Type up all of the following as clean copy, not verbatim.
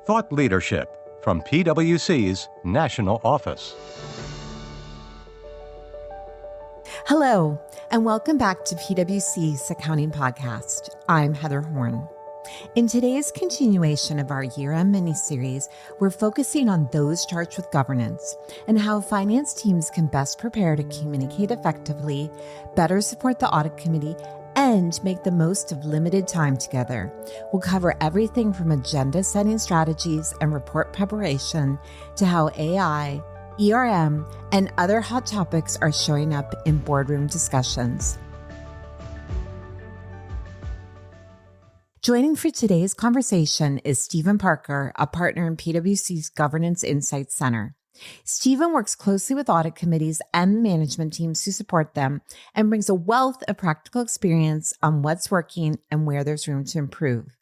Thought leadership from PwC's National Office. Hello, and welcome back to PwC's Accounting Podcast. I'm Heather Horn. In today's continuation of our year-end mini-series, we're focusing on those charged with governance and how finance teams can best prepare to communicate effectively, better support the audit committee, and make the most of limited time together. We'll cover everything from agenda-setting strategies and report preparation to how AI, ERM, and other hot topics are showing up in boardroom discussions. Joining for today's conversation is Stephen Parker, a partner in PwC's Governance Insights Center. Stephen works closely with audit committees and management teams to support them and brings a wealth of practical experience on what's working and where there's room to improve.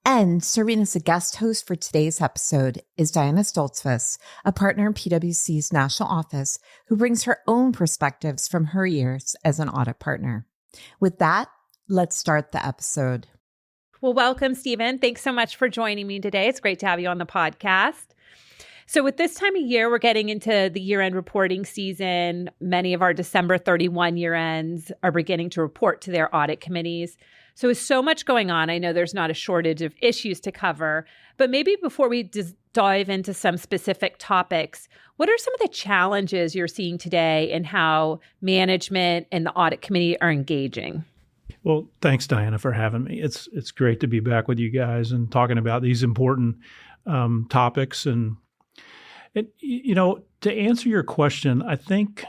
And serving as a guest host for today's episode is Diana Stoltzfus, a partner in PwC's National Office, who brings her own perspectives from her years as an audit partner. With that, let's start the episode. Well, welcome, Stephen. Thanks so much for joining me today. It's great to have you on the podcast. So with this time of year, we're getting into the year-end reporting season. Many of our December 31 year-ends are beginning to report to their audit committees. So with so much going on, I know there's not a shortage of issues to cover. But maybe before we dive into some specific topics, what are some of the challenges you're seeing today in how management and the audit committee are engaging? Well, thanks, Diana, for having me. It's great to be back with you guys and talking about these important topics. And, you know, to answer your question, I don't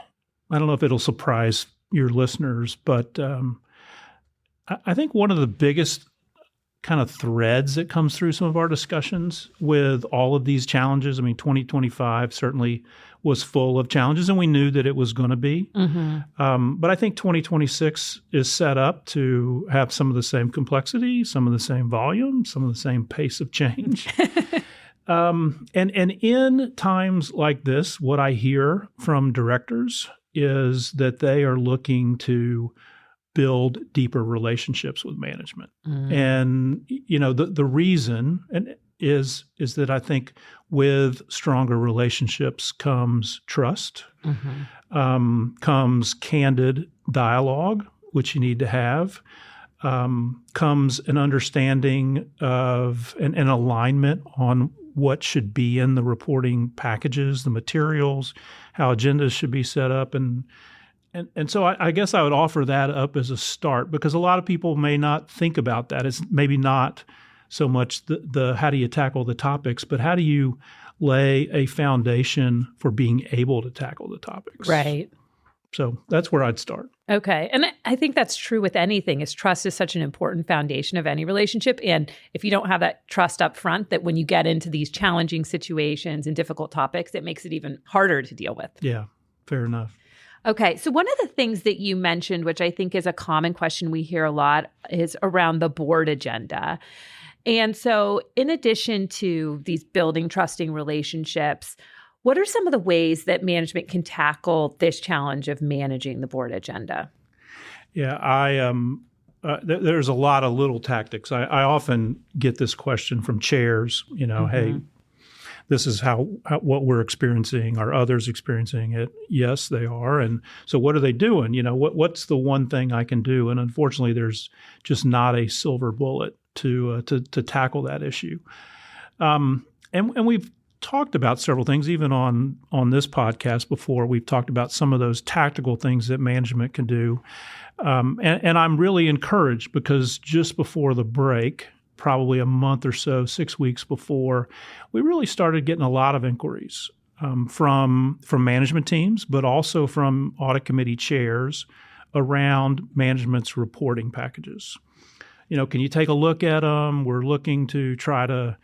know if it'll surprise your listeners, but I think one of the biggest kind of threads that comes through some of our discussions with all of these challenges, 2025 certainly was full of challenges, and we knew that it was going to be. Mm-hmm. But I think 2026 is set up to have some of the same complexity, some of the same volume, some of the same pace of change. And in times like this, what I hear from directors is that they are looking to build deeper relationships with management. And, you know, the reason is that I think with stronger relationships comes trust, comes candid dialogue, which you need to have, comes an understanding of an alignment on what should be in the reporting packages, the materials, how agendas should be set up. And so I guess I would offer that up as a start, because a lot of people may not think about that. It's maybe not so much the how do you tackle the topics, but how do you lay a foundation for being able to tackle the topics? Right. So that's where I'd start. Okay. And I think that's true with anything, is trust is such an important foundation of any relationship. And if you don't have that trust up front, that when you get into these challenging situations and difficult topics, it makes it even harder to deal with. Yeah, fair enough. Okay. So one of the things that you mentioned, which I think is a common question we hear a lot, is around the board agenda. And so in addition to these building trusting relationships, what are some of the ways that management can tackle this challenge of managing the board agenda? Yeah, there's a lot of little tactics. I often get this question from chairs, you know, hey, this is how what we're experiencing. Are others experiencing it? Yes, they are. And so what are they doing? You know, what's the one thing I can do? And unfortunately, there's just not a silver bullet to tackle that issue. And we've talked about several things, even on this podcast before. We've talked about some of those tactical things that management can do. And I'm really encouraged, because just before the break, probably a month or so, 6 weeks before, we really started getting a lot of inquiries from management teams, but also from audit committee chairs around management's reporting packages. You know, can you take a look at them? We're looking to try to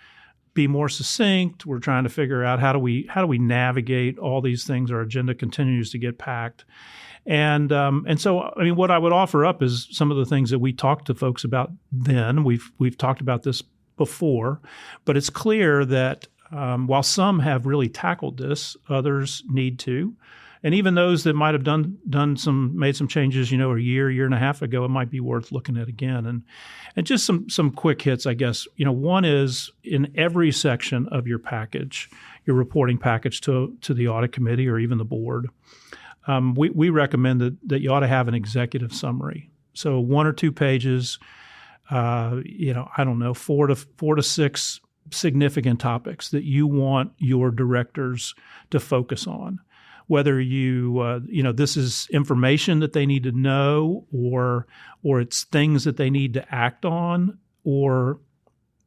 be more succinct. We're trying to figure out how do we navigate all these things. Our agenda continues to get packed. And so, I mean, what I would offer up is some of the things that we talked to folks about then. We've talked about this before, but it's clear that while some have really tackled this, others need to. And even those that might have made some changes, a year and a half ago, it might be worth looking at again. And just some quick hits, I guess. One is in every section of your package, your reporting package to the audit committee or even the board, we recommend that you ought to have an executive summary. So 1 or 2 pages, I don't know, 4 to 6 significant topics that you want your directors to focus on. Whether this is information that they need to know, or it's things that they need to act on, or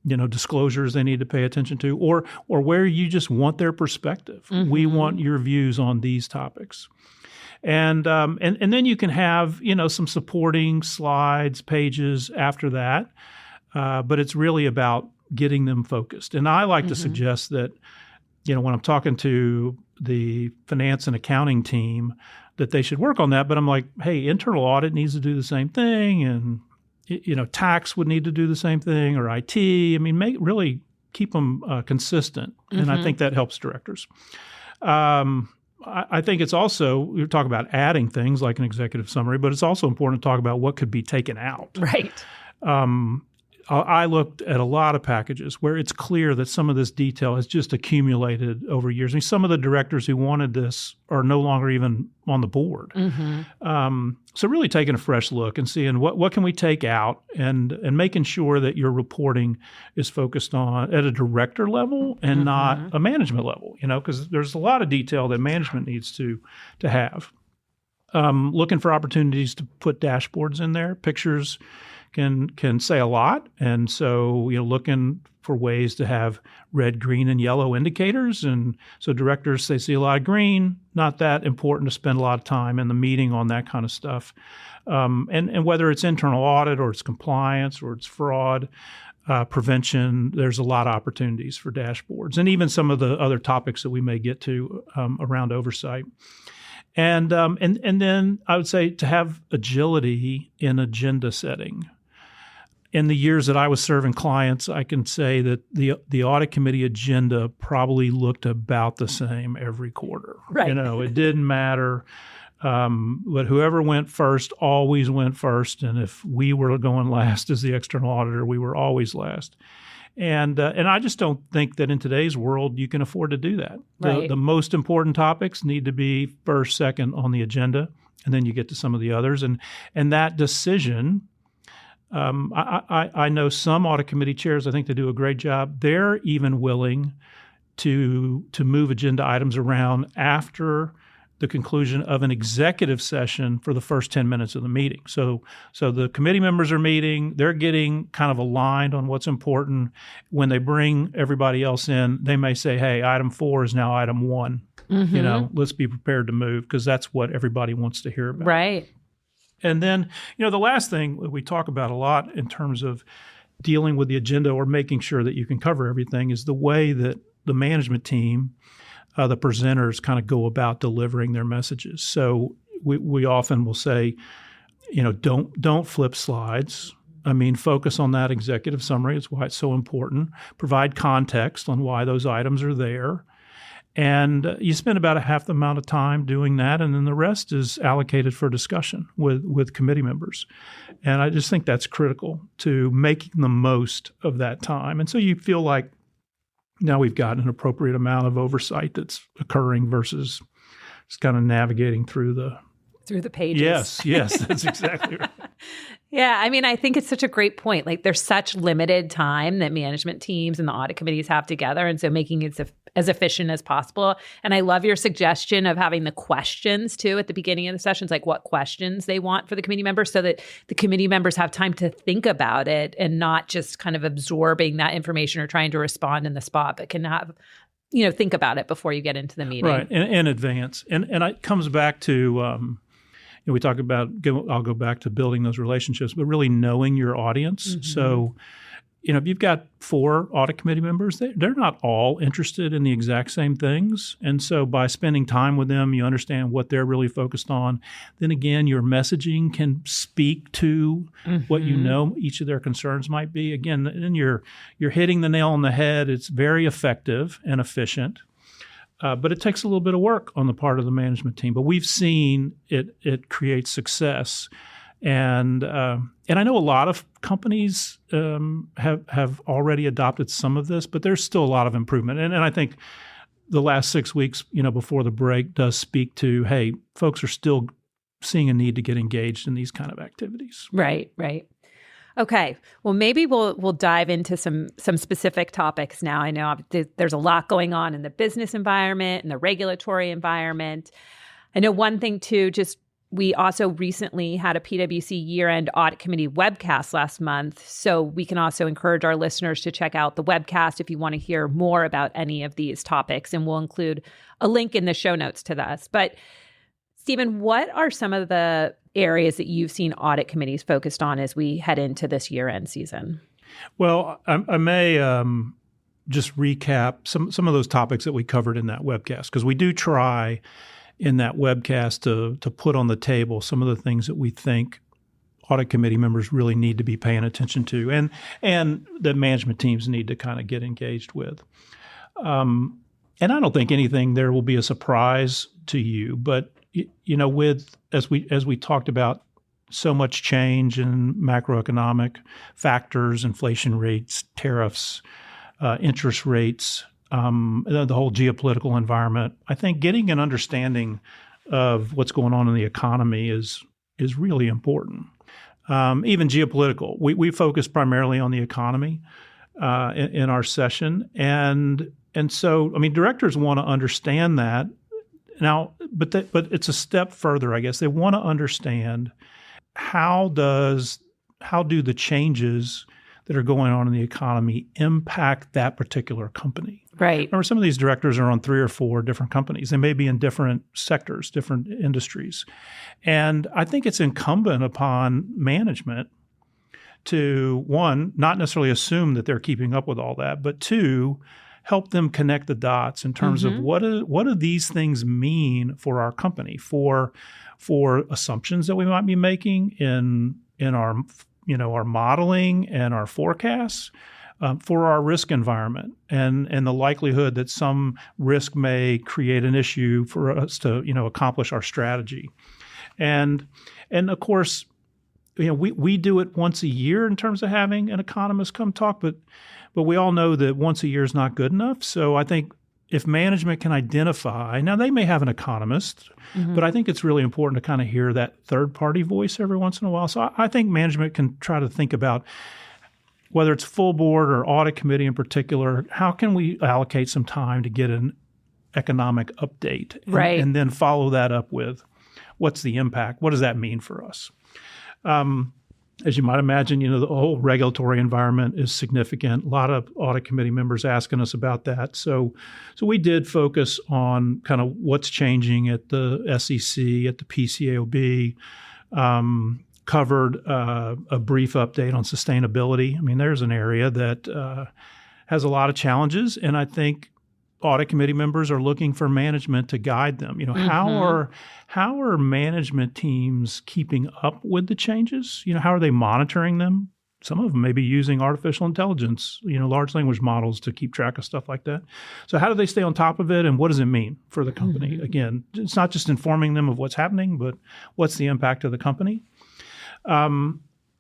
disclosures they need to pay attention to, or where you just want their perspective. Mm-hmm. We want your views on these topics. And then you can have, some supporting slides, pages after that. But it's really about getting them focused. And I like to suggest that, when I'm talking to the finance and accounting team, that they should work on that. But I'm like, hey, internal audit needs to do the same thing. And, tax would need to do the same thing, or IT. I mean, really keep them consistent. And I think that helps directors. I think it's also, we talk about adding things like an executive summary, but it's also important to talk about what could be taken out. Right. I looked at a lot of packages where it's clear that some of this detail has just accumulated over years. I mean, some of the directors who wanted this are no longer even on the board. So really taking a fresh look and seeing what can we take out, and making sure that your reporting is focused on at a director level and not a management level, because there's a lot of detail that management needs to have. Looking for opportunities to put dashboards in there. Pictures can say a lot. And so, looking for ways to have red, green, and yellow indicators. And so directors, they see a lot of green, not that important to spend a lot of time in the meeting on that kind of stuff. And whether it's internal audit or it's compliance or it's fraud prevention, there's a lot of opportunities for dashboards, and even some of the other topics that we may get to around oversight. And then I would say to have agility in agenda setting. In the years that I was serving clients, I can say that the audit committee agenda probably looked about the same every quarter. Right. It didn't matter. But whoever went first always went first. And if we were going last as the external auditor, we were always last. And I just don't think that in today's world you can afford to do that. Right. The most important topics need to be first, second on the agenda, and then you get to some of the others. And that decision, I know some audit committee chairs, I think they do a great job. They're even willing to move agenda items around after the conclusion of an executive session for the first 10 minutes of the meeting. So the committee members are meeting, they're getting kind of aligned on what's important. When they bring everybody else in, they may say, hey, item 4 is now item 1. Let's be prepared to move, because that's what everybody wants to hear about. Right. And then, the last thing that we talk about a lot in terms of dealing with the agenda or making sure that you can cover everything is the way that the management team, the presenters, kind of go about delivering their messages. So we often will say, don't flip slides. I mean, focus on that executive summary. It's why it's so important. Provide context on why those items are there. And you spend about a half the amount of time doing that, and then the rest is allocated for discussion with committee members. And I just think that's critical to making the most of that time. And so you feel like now we've got an appropriate amount of oversight that's occurring versus just kind of navigating through the pages. Yes, that's exactly right. Yeah, I mean, I think it's such a great point. Like, there's such limited time that management teams and the audit committees have together, and so making it as efficient as possible. And I love your suggestion of having the questions too at the beginning of the sessions, like what questions they want for the committee members, so that the committee members have time to think about it and not just kind of absorbing that information or trying to respond in the spot, but can have, think about it before you get into the meeting. Right, in advance. And it comes back to we talk about, I'll go back to building those relationships, but really knowing your audience. So, if you've got 4 audit committee members, they're not all interested in the exact same things. And so by spending time with them, you understand what they're really focused on. Then again, your messaging can speak to what each of their concerns might be. Again, then you're hitting the nail on the head. It's very effective and efficient. but it takes a little bit of work on the part of the management team. But we've seen it create success. And I know a lot of companies have already adopted some of this, but there's still a lot of improvement. And I think the last 6 weeks, before the break, does speak to, hey, folks are still seeing a need to get engaged in these kind of activities. Right. Okay. Well, maybe we'll dive into some specific topics now. I know there's a lot going on in the business environment and the regulatory environment. I know one thing too, we also recently had a PwC year-end audit committee webcast last month. So we can also encourage our listeners to check out the webcast if you want to hear more about any of these topics. And we'll include a link in the show notes to this. But Stephen, what are some of the areas that you've seen audit committees focused on as we head into this year-end season? Well, I may just recap some of those topics that we covered in that webcast, because we do try in that webcast to put on the table some of the things that we think audit committee members really need to be paying attention to and that management teams need to kind of get engaged with. And I don't think anything there will be a surprise to you, but as we talked about, so much change in macroeconomic factors, inflation rates, tariffs, interest rates, the whole geopolitical environment. I think getting an understanding of what's going on in the economy is really important. Even geopolitical. We focus primarily on the economy in our session, and so directors want to understand that. Now, but it's a step further, I guess. They want to understand how do the changes that are going on in the economy impact that particular company. Right. Remember, some of these directors are on 3 or 4 different companies. They may be in different sectors, different industries. And I think it's incumbent upon management to, 1, not necessarily assume that they're keeping up with all that, but 2, help them connect the dots in terms of what do these things mean for our company, for assumptions that we might be making in our our modeling and our forecasts, for our risk environment and the likelihood that some risk may create an issue for us to accomplish our strategy, and of course we do it once a year in terms of having an economist come talk, but we all know that once a year is not good enough. So I think if management can identify, now they may have an economist, but I think it's really important to kind of hear that third-party voice every once in a while. So I think management can try to think about, whether it's full board or audit committee in particular, how can we allocate some time to get an economic update? Right. And then follow that up with, what's the impact? What does that mean for us? As you might imagine, the whole regulatory environment is significant. A lot of audit committee members asking us about that. So we did focus on kind of what's changing at the SEC, at the PCAOB, covered a brief update on sustainability. There's an area that has a lot of challenges, and I think audit committee members are looking for management to guide them. How are management teams keeping up with the changes? How are they monitoring them? Some of them may be using artificial intelligence, large language models to keep track of stuff like that. So how do they stay on top of it, and what does it mean for the company? Again, it's not just informing them of what's happening, but what's the impact of the company?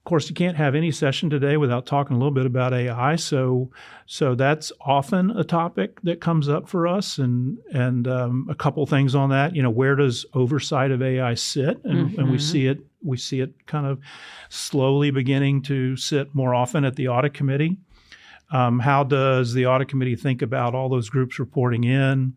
Of course, you can't have any session today without talking a little bit about AI. So that's often a topic that comes up for us, and a couple things on that. Where does oversight of AI sit? And we see it kind of slowly beginning to sit more often at the audit committee. How does the audit committee think about all those groups reporting in?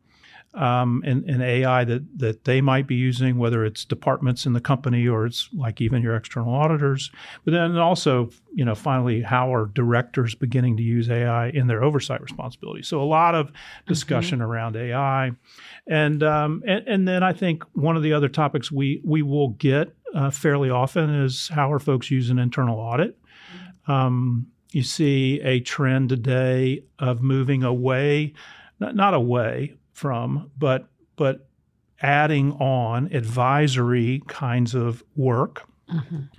And AI that they might be using, whether it's departments in the company or it's like even your external auditors. But then also, finally, how are directors beginning to use AI in their oversight responsibilities? So a lot of discussion around AI. And then I think one of the other topics we will get fairly often is, how are folks using internal audit? You see a trend today of moving away, not away from, but adding on advisory kinds of work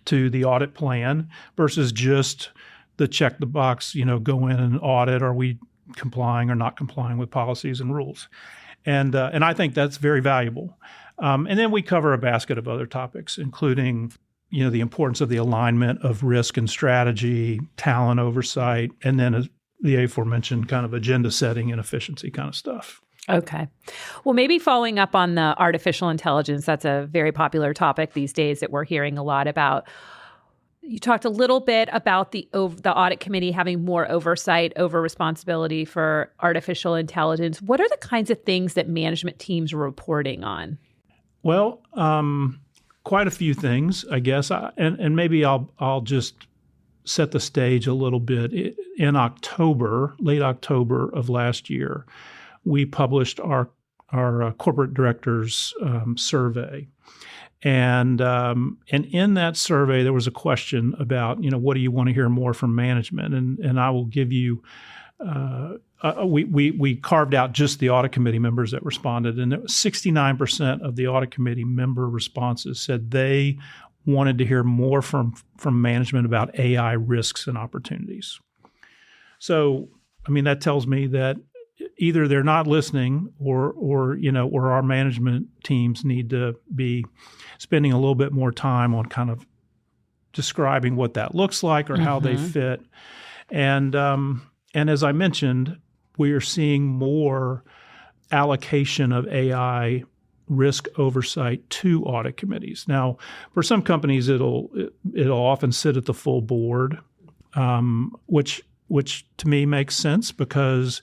to the audit plan versus just the check the box, go in and audit, are we complying or not complying with policies and rules? And I think that's very valuable. And then we cover a basket of other topics, including the importance of the alignment of risk and strategy, talent oversight, and then the aforementioned kind of agenda setting and efficiency kind of stuff. Okay. Well, maybe following up on the artificial intelligence, that's a very popular topic these days that we're hearing a lot about. You talked a little bit about the audit committee having more oversight over responsibility for artificial intelligence. What are the kinds of things that management teams are reporting on? Well, quite a few things, I guess. And maybe I'll just set the stage a little bit. In October, late October of last year, we published our corporate directors survey. And in that survey, there was a question about, what do you want to hear more from management? And I will give you, we carved out just the audit committee members that responded, and 69% of the audit committee member responses said they wanted to hear more from management about AI risks and opportunities. So, that tells me that either they're not listening or our management teams need to be spending a little bit more time on kind of describing what that looks like or how they fit. And as I mentioned, we are seeing more allocation of AI risk oversight to audit committees. Now, for some companies, it'll often sit at the full board, which to me makes sense because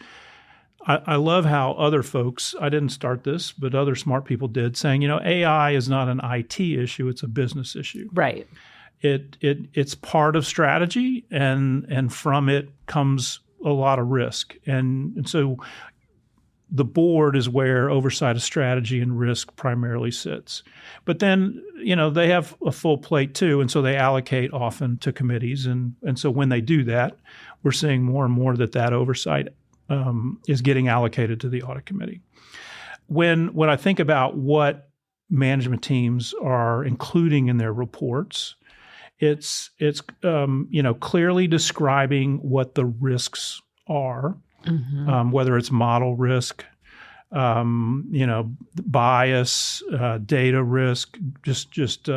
I love how other folks, I didn't start this, but other smart people did, saying, AI is not an IT issue, it's a business issue. Right. It's part of strategy, and from it comes a lot of risk. And so the board is where oversight of strategy and risk primarily sits. But then, they have a full plate too, and so they allocate often to committees. And so when they do that, we're seeing more and more that oversight is getting allocated to the audit committee. When I think about what management teams are including in their reports, it's clearly describing what the risks are, whether it's model risk, bias, data risk, just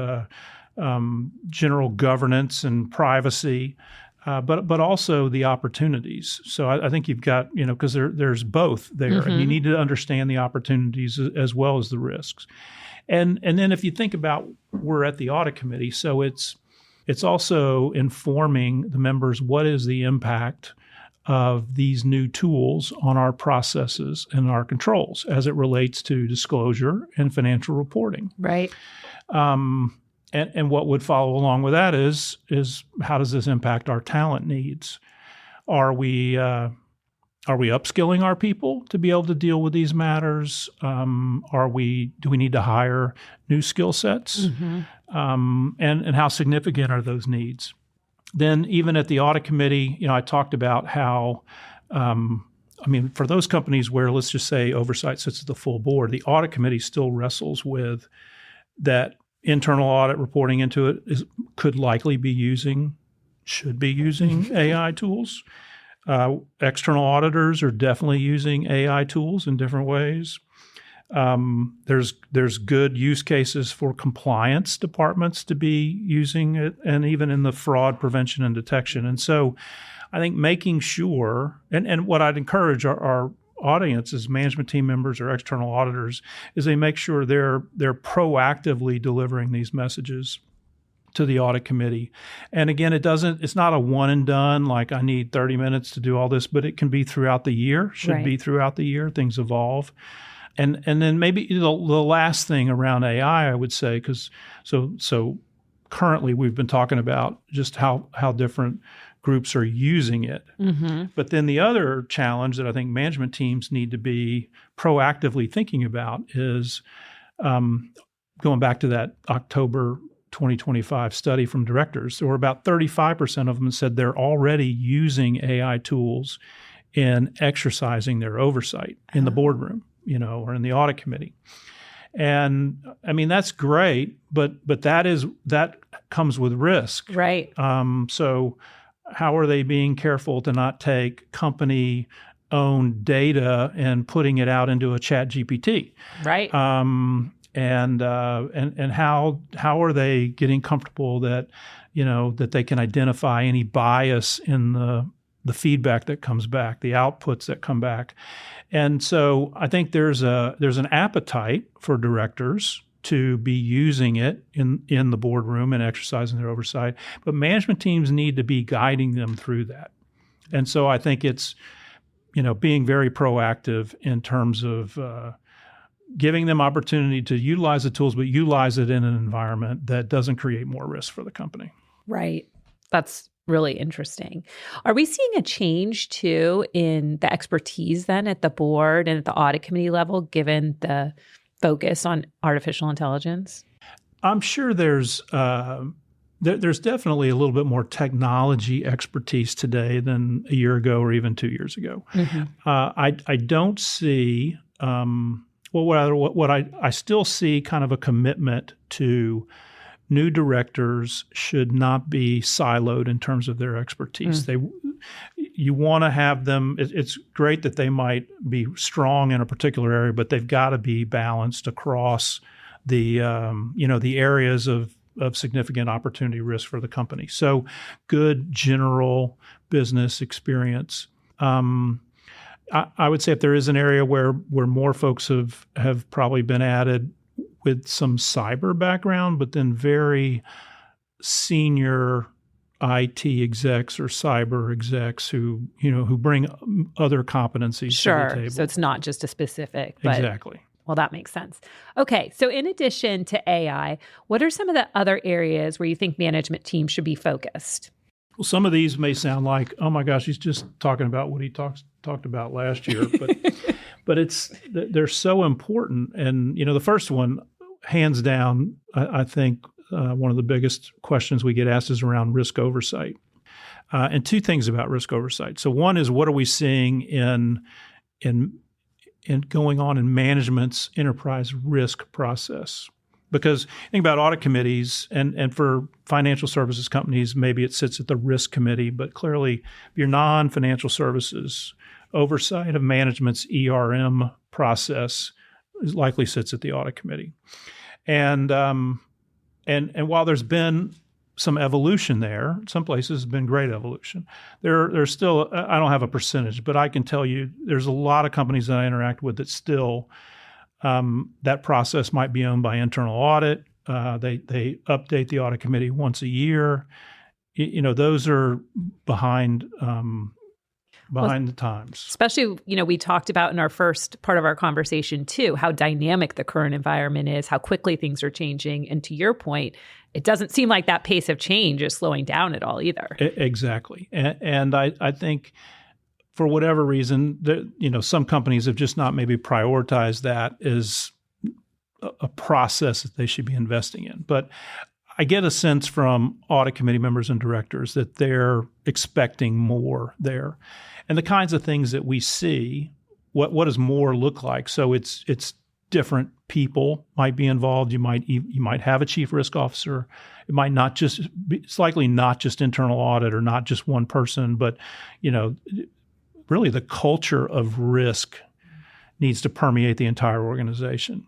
general governance and privacy. But also the opportunities. So I think you've got, because there's both there, and you need to understand the opportunities as well as the risks. And then if you think about, we're at the audit committee, so it's also informing the members what is the impact of these new tools on our processes and our controls as it relates to disclosure and financial reporting. Right. And what would follow along with that is how does this impact our talent needs? Are we upskilling our people to be able to deal with these matters? Do we need to hire new skill sets? And how significant are those needs? Then even at the audit committee, I talked about how, for those companies where, let's just say, oversight sits at the full board, the audit committee still wrestles with that. Internal audit reporting into it should be using AI tools. External auditors are definitely using AI tools in different ways. There's good use cases for compliance departments to be using it, and even in the fraud prevention and detection. And so I think making sure, and what I'd encourage our audience as management team members or external auditors, is they make sure they're proactively delivering these messages to the audit committee. And again, it's not a one and done, like I need 30 minutes to do all this, but it can be throughout the year, be throughout the year. Things evolve. And then maybe the last thing around AI, I would say, because so currently we've been talking about just how different groups are using it. But then the other challenge that I think management teams need to be proactively thinking about is going back to that October 2025 study from directors. There were about 35% of them said they're already using AI tools in exercising their oversight in the boardroom, or in the audit committee. And that's great, but that comes with risk. Right. So how are they being careful to not take company own data and putting it out into a chat GPT? Right. And how are they getting comfortable that, that they can identify any bias in the feedback that comes back, the outputs that come back? And so I think there's an appetite for directors to be using it in the boardroom and exercising their oversight, but management teams need to be guiding them through that. And so I think it's, being very proactive in terms of giving them opportunity to utilize the tools, but utilize it in an environment that doesn't create more risk for the company. Right. That's really interesting. Are we seeing a change too in the expertise then at the board and at the audit committee level, given the focus on artificial intelligence? I'm sure there's definitely a little bit more technology expertise today than a year ago or even 2 years ago. Mm-hmm. I don't see, what I still see kind of a commitment to new directors should not be siloed in terms of their expertise. You want to have them. It's great that they might be strong in a particular area, but they've got to be balanced across the the areas of significant opportunity risk for the company. So, good general business experience. I would say if there is an area where more folks have probably been added with some cyber background, but then very senior IT execs or cyber execs who bring other competencies to the table. So it's not just a specific. But, exactly. Well, that makes sense. Okay. So in addition to AI, what are some of the other areas where you think management teams should be focused? Well, some of these may sound like, oh my gosh, he's just talking about what he talked about last year, but they're so important. And the first one, hands down, I think one of the biggest questions we get asked is around risk oversight. And two things about risk oversight. So one is, what are we seeing in going on in management's enterprise risk process? Because think about audit committees, and for financial services companies, maybe it sits at the risk committee, but clearly if you're non-financial services, oversight of management's ERM process likely sits at the audit committee. And while there's been some evolution there, some places have been great evolution. There's still, I don't have a percentage, but I can tell you there's a lot of companies that I interact with that still, that process might be owned by internal audit. They update the audit committee once a year. Those are behind the times. Especially, we talked about in our first part of our conversation too, how dynamic the current environment is, how quickly things are changing. And to your point, it doesn't seem like that pace of change is slowing down at all either. Exactly. And I think for whatever reason, some companies have just not maybe prioritized that as a process that they should be investing in. But I get a sense from audit committee members and directors that they're expecting more there. And the kinds of things that we see, what does more look like? So it's different people might be involved. You might have a chief risk officer. It might not just be, it's likely not just internal audit or not just one person, but really the culture of risk needs to permeate the entire organization.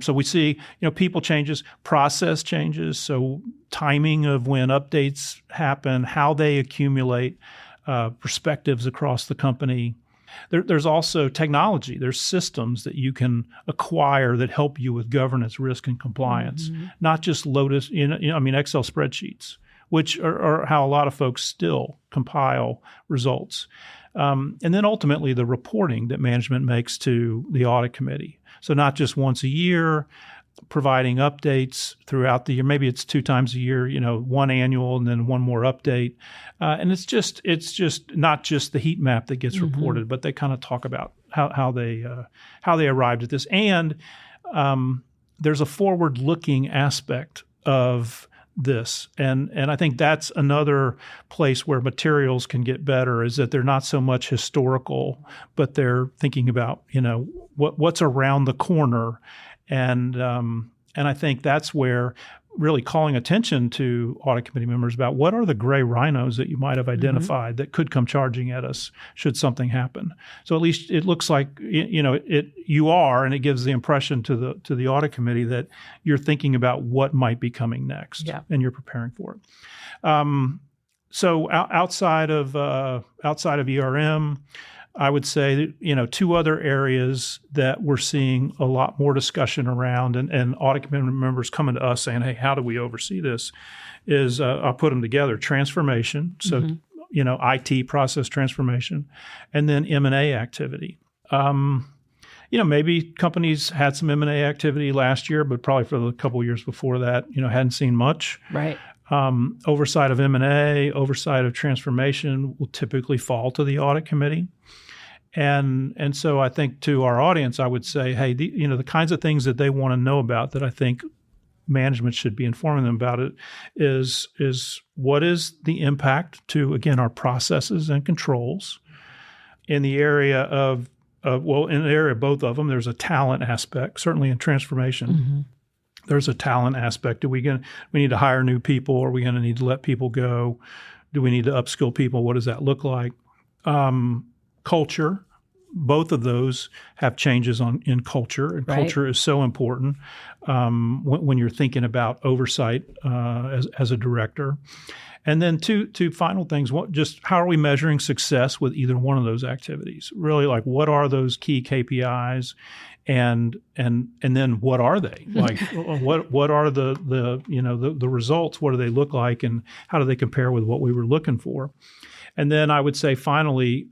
So we see, people changes, process changes. So timing of when updates happen, how they accumulate perspectives across the company. There's also technology. There's systems that you can acquire that help you with governance, risk, and compliance. Not just Excel spreadsheets, which are how a lot of folks still compile results. And then ultimately the reporting that management makes to the audit committee. So not just once a year, providing updates throughout the year. Maybe it's 2 times a year, one annual and then one more update. And it's just not just the heat map that gets reported, but they kind of talk about how they arrived at this. And there's a forward-looking aspect of this. And I think that's another place where materials can get better, is that they're not so much historical, but they're thinking about, what's around the corner. And I think that's where really calling attention to audit committee members about what are the gray rhinos that you might have identified that could come charging at us should something happen. So at least it looks like you are, and it gives the impression to the audit committee that you're thinking about what might be coming next, and you're preparing for it. So outside of ERM, I would say that, two other areas that we're seeing a lot more discussion around and audit committee members coming to us saying, hey, how do we oversee this, is I'll put them together, transformation, so IT process transformation, and then M&A activity. Maybe companies had some M&A activity last year, but probably for the couple of years before that, hadn't seen much. Right. Oversight of M&A, oversight of transformation will typically fall to the audit committee. And so I think to our audience, I would say, hey, the kinds of things that they want to know about that I think management should be informing them about it is what is the impact to, again, our processes and controls in the area in the area of both of them. There's a talent aspect, certainly in transformation. There's a talent aspect. We need to hire new people? Are we going to need to let people go? Do we need to upskill people? What does that look like? Culture. Both of those have changes in culture, and culture is so important when you're thinking about oversight as a director. And then two final things. How are we measuring success with either one of those activities? Really, like, what are those key KPIs, and then what are they? Like, what are the results? What do they look like, and how do they compare with what we were looking for? And then I would say finally,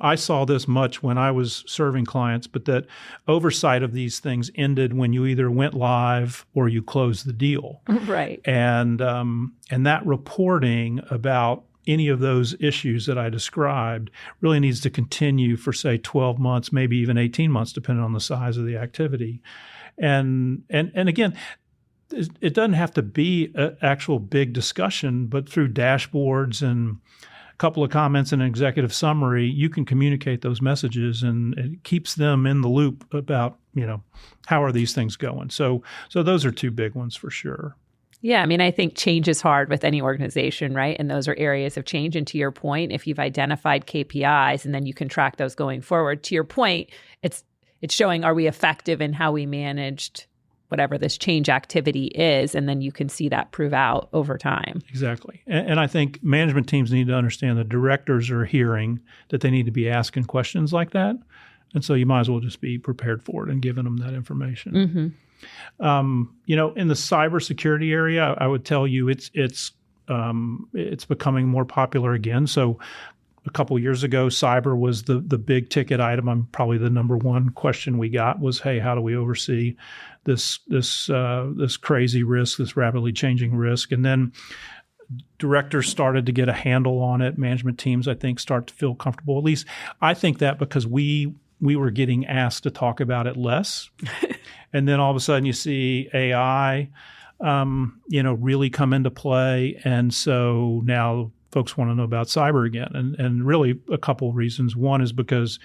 I saw this much when I was serving clients, but that oversight of these things ended when you either went live or you closed the deal. Right. And that reporting about any of those issues that I described really needs to continue for, say, 12 months, maybe even 18 months, depending on the size of the activity. And again, it doesn't have to be an actual big discussion, but through dashboards and couple of comments and an executive summary, you can communicate those messages, and it keeps them in the loop about, how are these things going? So those are two big ones for sure. Yeah. I mean, I think change is hard with any organization, right? And those are areas of change. And to your point, if you've identified KPIs and then you can track those going forward, to your point, it's showing, are we effective in how we managed whatever this change activity is, and then you can see that prove out over time. Exactly. And I think management teams need to understand that directors are hearing that they need to be asking questions like that. And so you might as well just be prepared for it and giving them that information. In the cybersecurity area, I would tell you it's becoming more popular again. So a couple of years ago, cyber was the big ticket item. Probably the number one question we got was, hey, how do we oversee this crazy risk, this rapidly changing risk? And then directors started to get a handle on it. Management teams, I think, start to feel comfortable. At least I think that, because we were getting asked to talk about it less. And then all of a sudden you see AI, really come into play. And so now folks want to know about cyber again. And really a couple of reasons. One is because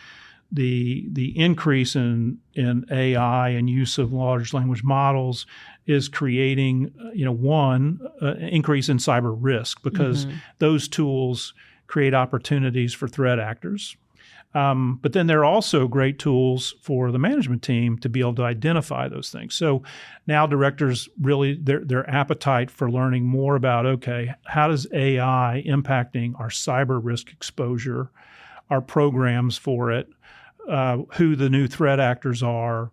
the increase in AI and use of large language models is creating, increase in cyber risk, because those tools create opportunities for threat actors. But then they're also great tools for the management team to be able to identify those things. So now directors really, their appetite for learning more about, okay, how does AI impacting our cyber risk exposure, our programs for it, who the new threat actors are,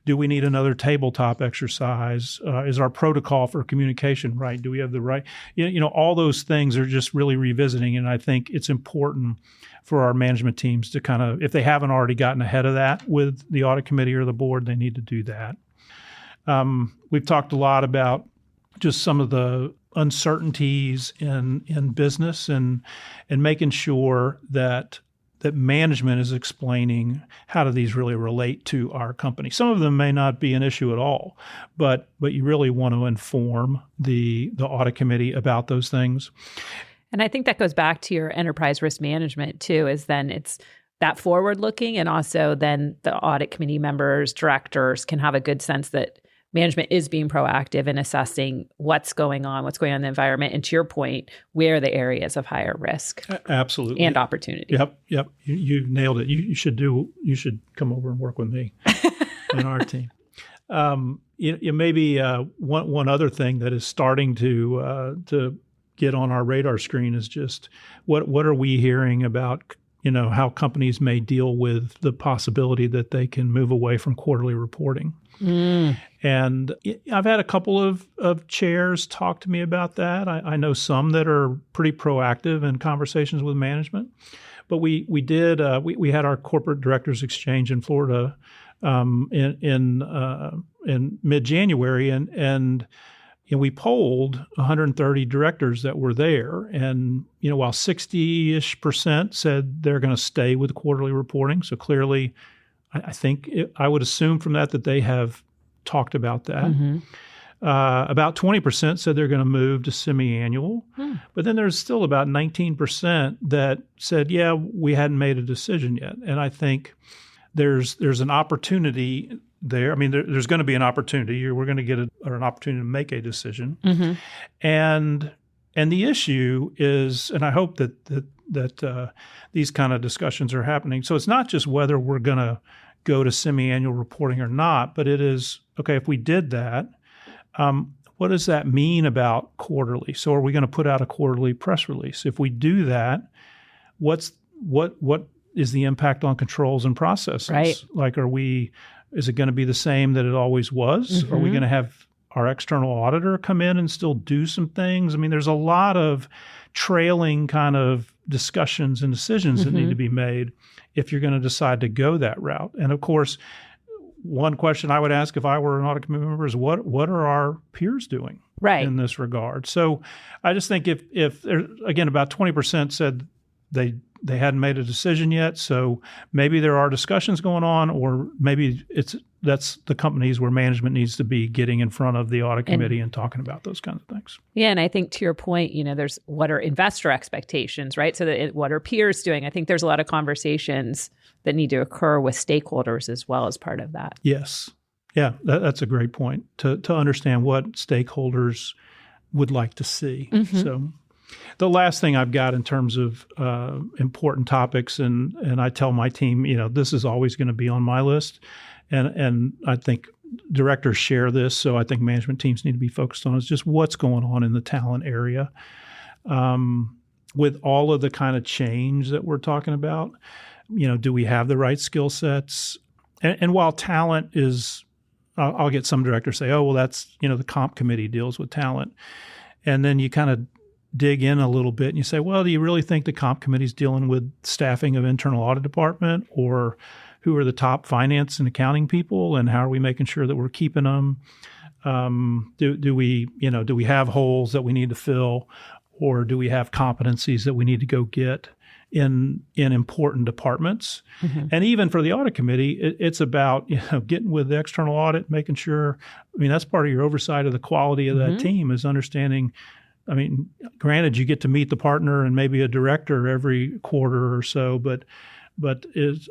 do we need another tabletop exercise? Is our protocol for communication right? Do we have the right? All those things are just really revisiting. And I think it's important for our management teams to kind of, if they haven't already gotten ahead of that with the audit committee or the board, they need to do that. We've talked a lot about just some of the uncertainties in business and making sure that management is explaining how do these really relate to our company. Some of them may not be an issue at all, but you really want to inform the audit committee about those things. And I think that goes back to your enterprise risk management too, is then it's that forward looking, and also then the audit committee members, directors can have a good sense that management is being proactive in assessing what's going on in the environment. And to your point, where are the areas of higher risk? Absolutely. And opportunity. Yep. You nailed it. You should come over and work with me and our team. Maybe one other thing that is starting to get on our radar screen is just what are we hearing about, how companies may deal with the possibility that they can move away from quarterly reporting. And I've had a couple of chairs talk to me about that. I know some that are pretty proactive in conversations with management, but we had our corporate directors exchange in Florida in mid-January, and we polled 130 directors that were there, and while 60-ish% said they're going to stay with quarterly reporting, so clearly, I would assume from that they have talked about that. Mm-hmm. About 20% said they're going to move to semi-annual, but then there's still about 19% that said, yeah, we hadn't made a decision yet, and I think there's an opportunity there. I mean, there's going to be an opportunity. We're going to get an opportunity to make a decision, and the issue is, and I hope that these kind of discussions are happening. So it's not just whether we're going to go to semi-annual reporting or not, but it is, okay, if we did that, what does that mean about quarterly? So are we going to put out a quarterly press release? If we do that, what is the impact on controls and processes? Right. Like, is it going to be the same that it always was? Are we going to have our external auditor come in and still do some things? I mean, there's a lot of trailing kind of discussions and decisions that need to be made if you're going to decide to go that route. And of course, one question I would ask if I were an audit committee member is what are our peers doing in this regard? So I just think if again, about 20% said they hadn't made a decision yet, so maybe there are discussions going on, or maybe that's the companies where management needs to be getting in front of the audit committee and talking about those kinds of things. Yeah, and I think to your point, there's what are investor expectations, right? So what are peers doing? I think there's a lot of conversations that need to occur with stakeholders as well as part of that. Yes. Yeah, that's a great point, to understand what stakeholders would like to see. So the last thing I've got in terms of important topics, and I tell my team, this is always going to be on my list, and I think directors share this, so I think management teams need to be focused on, is just what's going on in the talent area. With all of the kind of change that we're talking about, do we have the right skill sets? And while talent is, I'll get some directors say, oh, well, that's, the comp committee deals with talent. And then you kind of dig in a little bit and you say, well, do you really think the comp committee is dealing with staffing of internal audit department, or who are the top finance and accounting people, and how are we making sure that we're keeping them? Do we have holes that we need to fill, or do we have competencies that we need to go get in important departments? And even for the audit committee, it's about getting with the external audit, making sure. I mean, that's part of your oversight of the quality of that team, is understanding. I mean, granted, you get to meet the partner and maybe a director every quarter or so, but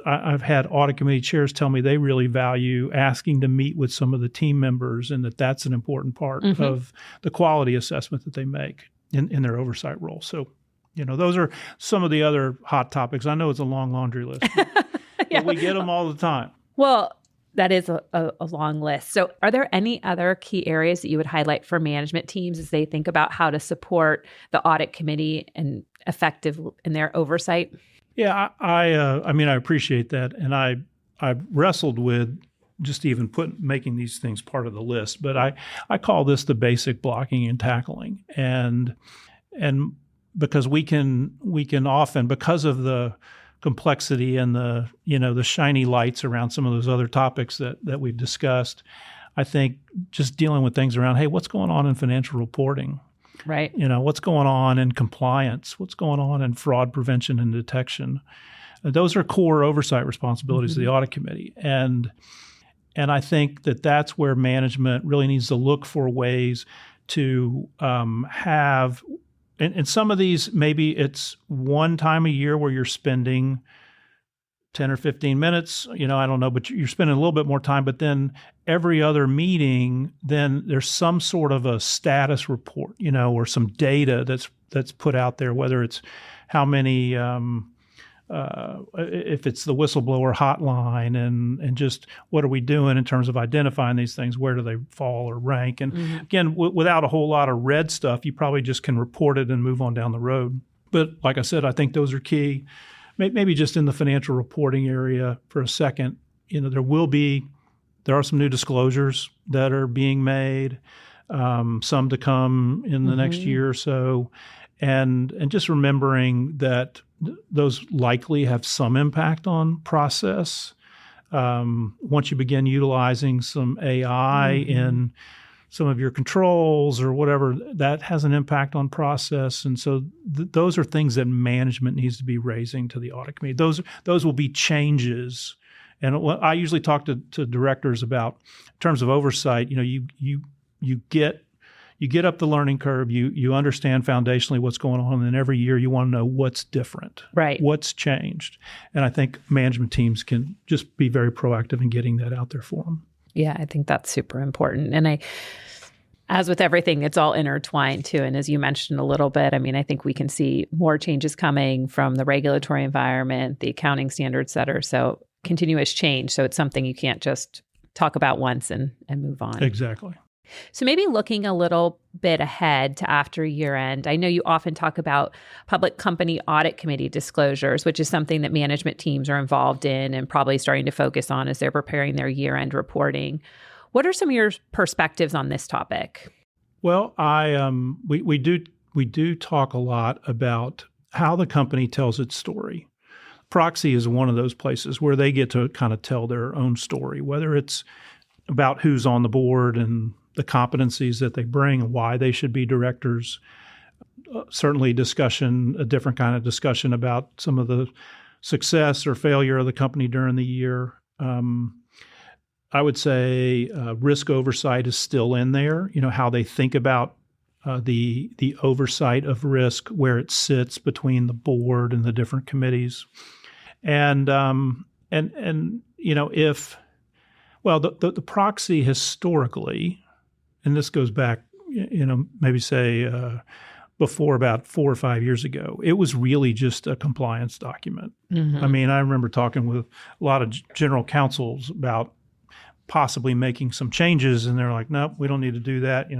I've had audit committee chairs tell me they really value asking to meet with some of the team members, and that's an important part of the quality assessment that they make in their oversight role. So, those are some of the other hot topics. I know it's a long laundry list, but we get them all the time. Well, that is a long list. So are there any other key areas that you would highlight for management teams as they think about how to support the audit committee and effective in their oversight? Yeah, I appreciate that. And I've wrestled with just even making these things part of the list. But I call this the basic blocking and tackling. And because we can often, because of the complexity and the shiny lights around some of those other topics that we've discussed, I think just dealing with things around, hey, what's going on in financial reporting? Right. What's going on in compliance? What's going on in fraud prevention and detection? Those are core oversight responsibilities of the audit committee. And I think that's where management really needs to look for ways to have. And some of these, maybe it's one time a year where you're spending 10 or 15 minutes, I don't know, but you're spending a little bit more time. But then every other meeting, then there's some sort of a status report, or some data that's put out there, whether it's how many, if it's the whistleblower hotline and just what are we doing in terms of identifying these things, where do they fall or rank? And again, without a whole lot of red stuff, you probably just can report it and move on down the road. But like I said, I think those are key. Maybe just in the financial reporting area for a second, there are some new disclosures that are being made, some to come in the next year or so, and just remembering that those likely have some impact on process. Once you begin utilizing some AI in some of your controls or whatever, that has an impact on process. And so those are things that management needs to be raising to the audit committee. Those will be changes. And I usually talk to directors about, in terms of oversight, you get up the learning curve, you understand foundationally what's going on, and then every year you want to know what's different, right? What's changed. And I think management teams can just be very proactive in getting that out there for them. Yeah, I think that's super important. And as with everything, it's all intertwined too. And as you mentioned a little bit, I think we can see more changes coming from the regulatory environment, the accounting standard setter. So continuous change. So it's something you can't just talk about once and move on. Exactly. So maybe looking a little bit ahead to after year end, I know you often talk about public company audit committee disclosures, which is something that management teams are involved in and probably starting to focus on as they're preparing their year end reporting. What are some of your perspectives on this topic? Well, we do talk a lot about how the company tells its story. Proxy is one of those places where they get to kind of tell their own story, whether it's about who's on the board and the competencies that they bring and why they should be directors. Certainly a different kind of discussion about some of the success or failure of the company during the year. I would say risk oversight is still in there, how they think about the oversight of risk, where it sits between the board and the different committees. And if the proxy historically, and this goes back, maybe say before about 4 or 5 years ago, it was really just a compliance document. I remember talking with a lot of general counsels about possibly making some changes, and they're like, nope, we don't need to do that. We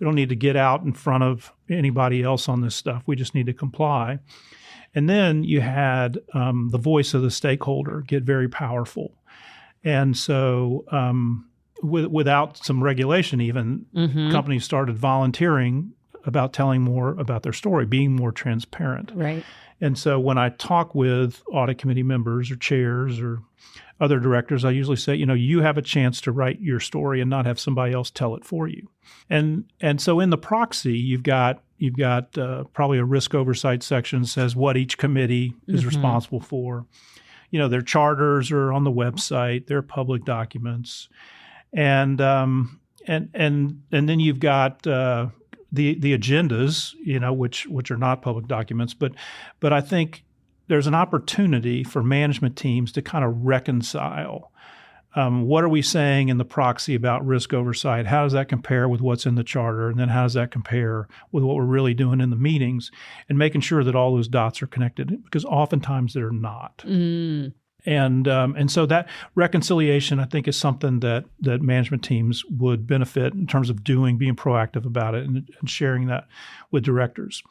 don't need to get out in front of anybody else on this stuff. We just need to comply. And then you had the voice of the stakeholder get very powerful. And so without some regulation even, companies started volunteering about telling more about their story, being more transparent. Right. And so when I talk with audit committee members or chairs or other directors, I usually say, you have a chance to write your story and not have somebody else tell it for you. And so in the proxy, you've got probably a risk oversight section that says what each committee is responsible for. Their charters are on the website, they're public documents, and then you've got the agendas, which are not public documents, but I think there's an opportunity for management teams to kind of reconcile what are we saying in the proxy about risk oversight? How does that compare with what's in the charter? And then how does that compare with what we're really doing in the meetings? And making sure that all those dots are connected, because oftentimes they're not. And so that reconciliation, I think, is something that management teams would benefit in terms of being proactive about it and sharing that with directors.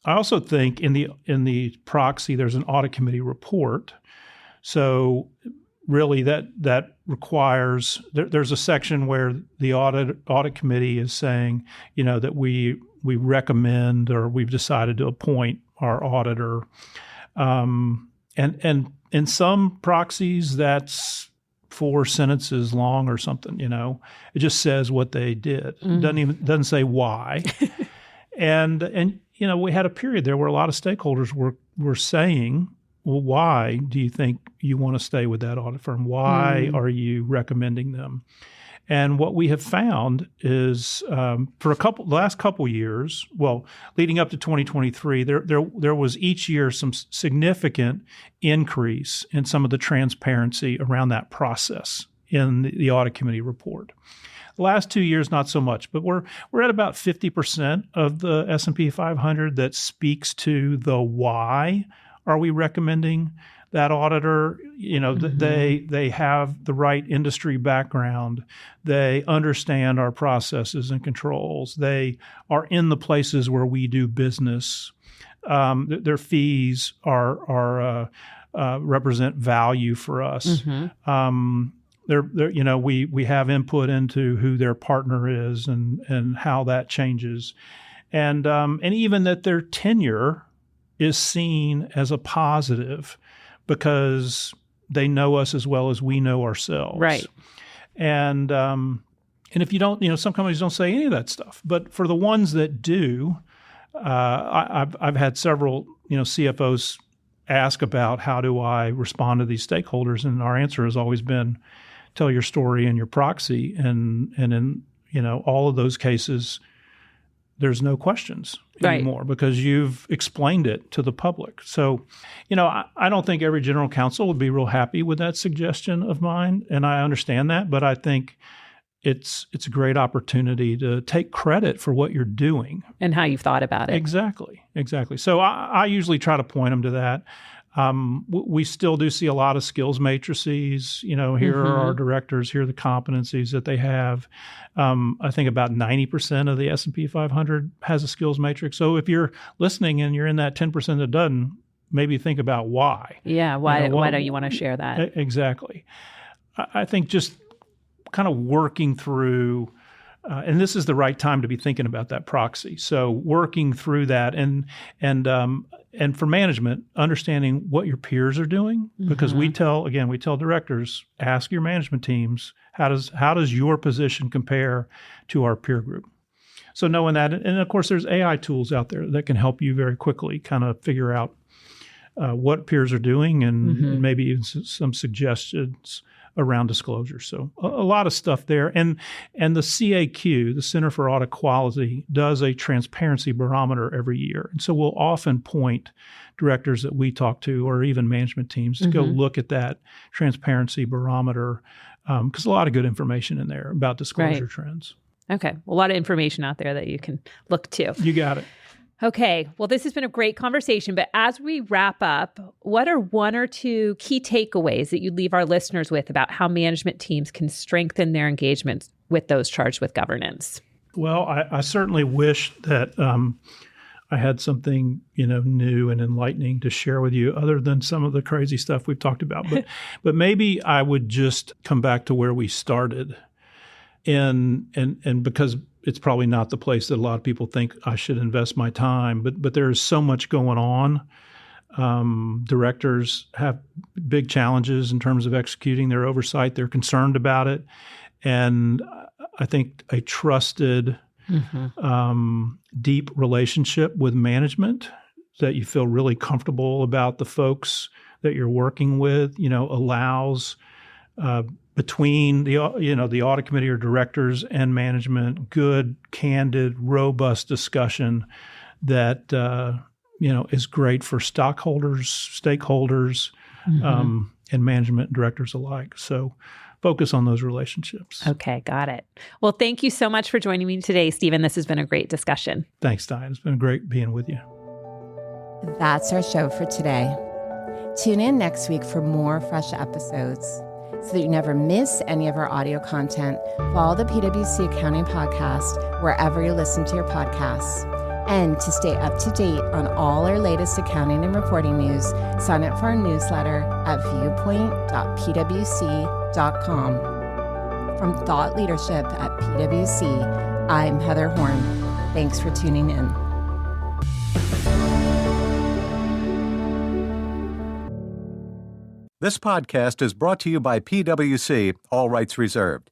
I also think in the proxy, there's an audit committee report. So really that requires, there's a section where the audit committee is saying, that we recommend or we've decided to appoint our auditor. And in some proxies, that's 4 sentences long or something, It just says what they did. Doesn't say why. And we had a period there where a lot of stakeholders were saying, well, why do you think you want to stay with that audit firm? Why are you recommending them? And what we have found is for the last couple years, well, leading up to 2023, there was each year some significant increase in some of the transparency around that process in the audit committee report. The last 2 years, not so much, but we're at about 50% of the S&P 500 that speaks to the why are we recommending that auditor. They have the right industry background. They understand our processes and controls. They are in the places where we do business. Their fees are represent value for us. We have input into who their partner is and how that changes, and even that their tenure is seen as a positive because they know us as well as we know ourselves. Right. And if you don't, some companies don't say any of that stuff, but for the ones that do, I've had several CFOs ask about how do I respond to these stakeholders, and our answer has always been, tell your story in your proxy, and in all of those cases, there's no questions anymore because you've explained it to the public. So, I don't think every general counsel would be real happy with that suggestion of mine, and I understand that, but I think it's a great opportunity to take credit for what you're doing and how you've thought about it. Exactly. So I usually try to point them to that. We still do see a lot of skills matrices. Here are our directors. Here are the competencies that they have. I think about 90% of the S&P 500 has a skills matrix. So if you're listening and you're in that 10% that doesn't, maybe think about why. Yeah, why don't you want to share that? Exactly. I think just kind of working through, and this is the right time to be thinking about that proxy. So working through that, and for management, understanding what your peers are doing, because we tell directors, ask your management teams, how does your position compare to our peer group? So knowing that, and of course, there's AI tools out there that can help you very quickly kind of figure out what peers are doing, and maybe even some suggestions around disclosure. So a lot of stuff there. And the CAQ, the Center for Audit Quality, does a transparency barometer every year. And so we'll often point directors that we talk to, or even management teams, to go look at that transparency barometer, because a lot of good information in there about disclosure trends. Okay. A lot of information out there that you can look to. You got it. Okay. Well, this has been a great conversation, but as we wrap up, what are one or two key takeaways that you'd leave our listeners with about how management teams can strengthen their engagement with those charged with governance? Well, I certainly wish that I had something, new and enlightening to share with you other than some of the crazy stuff we've talked about. But maybe I would just come back to where we started. And because it's probably not the place that a lot of people think I should invest my time, but there is so much going on. Directors have big challenges in terms of executing their oversight. They're concerned about it. And I think a trusted, deep relationship with management, that you feel really comfortable about the folks that you're working with, allows between the audit committee or directors and management, good, candid, robust discussion that is great for stockholders, stakeholders, and management and directors alike. So focus on those relationships. Okay, got it. Well, thank you so much for joining me today, Stephen. This has been a great discussion. Thanks, Diane. It's been great being with you. That's our show for today. Tune in next week for more fresh episodes. So that you never miss any of our audio content, follow the PwC Accounting Podcast wherever you listen to your podcasts. And to stay up to date on all our latest accounting and reporting news, sign up for our newsletter at viewpoint.pwc.com. From Thought Leadership at PwC, I'm Heather Horn. Thanks for tuning in. This podcast is brought to you by PwC, all rights reserved.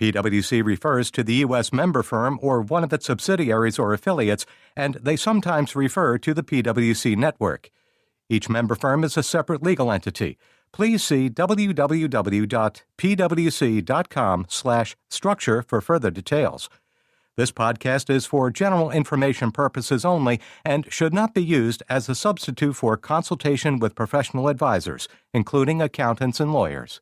PwC refers to the U.S. member firm or one of its subsidiaries or affiliates, and they sometimes refer to the PwC network. Each member firm is a separate legal entity. please see www.pwc.com/structure for further details. This podcast is for general information purposes only and should not be used as a substitute for consultation with professional advisors, including accountants and lawyers.